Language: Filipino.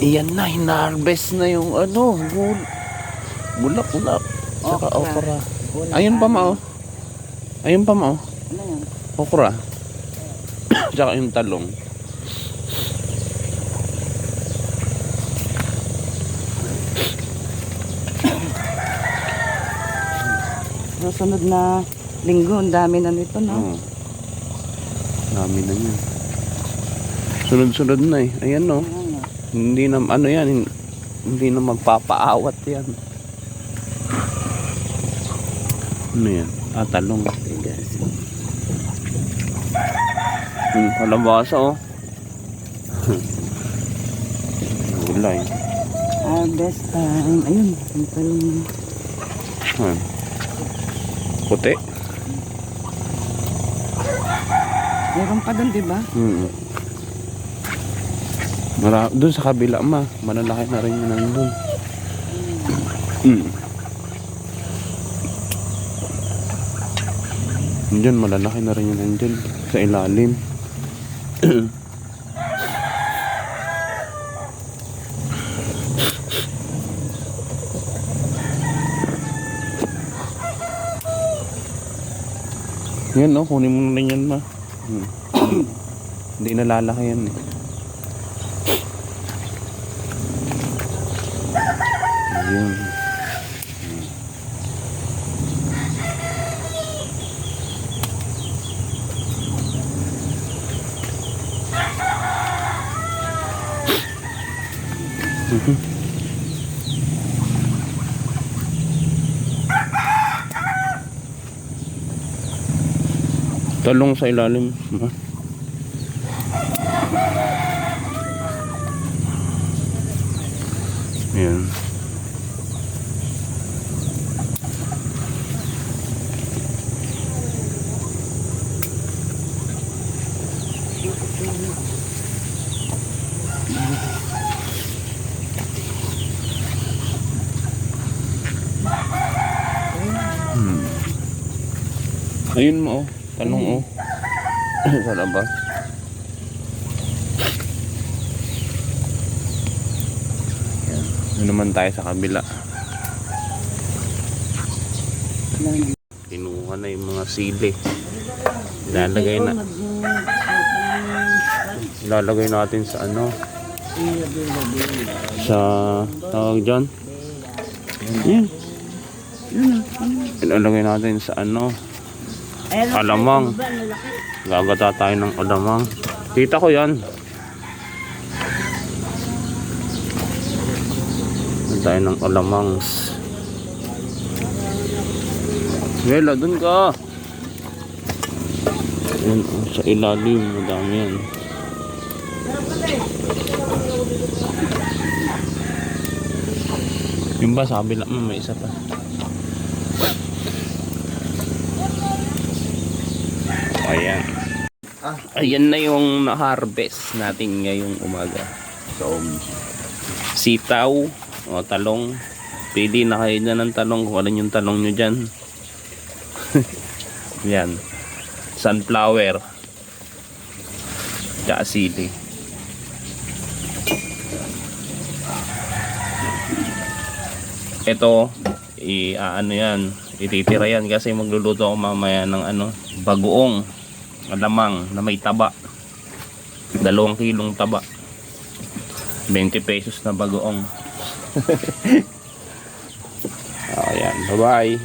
Iyan na, hinarvest na yung ano, bulak-bulak. Tsaka okra. Ayun pa mao. Ayun pa mao. Ano yan? Okra. Tsaka yung talong. Susunod na linggo, ang dami na nito, no? Dami na yan. Sunod-sunod na eh. Ayan no. Ayan, no? Hindi na, ano yan, hindi na magpapaawat yan. Ano yan? Ah, talong. Kalabasa oh. Gulay. Harvest time. Ayun, yung talong. Ayan. Puti. Meron pa doon, di ba? Doon sa kabila ma, malalaki na rin yun nandun. Diyan malalaki na rin yun nandun sa ilalim. Yan no, kunin mo na rin yan ma. Hindi nalalaki yan eh. Ayun. Talong sa ilalim. Ayan. Ayun mo oh, talong oh. Sa labas. Yan naman tayo sa kabila. Kinuha na yung mga sili. Ilalagay natin sa ano, sa tawag dyan. Yan. Ilalagay natin sa ano, alamang. Gagata tayo ng alamang. Kita ko yan. Tayo ng alamang. Wala, dun ka. Yan, sa ilalim. Madami yan. Yung ba sabi lang may isa pa. Ayan. Ayan na yung na-harvest natin ngayong umaga. So, sitaw o talong. Pili na kayo dyan ng talong kung alin yung talong nyo dyan. Yan. Sunflower. Tsaka sili. Ito, ano yan, ititira yan kasi magluluto ako mamaya ng ano, bagoong alamang na may taba. 2 kilong taba. 20 pesos na bagoong. Ayan, bye bye.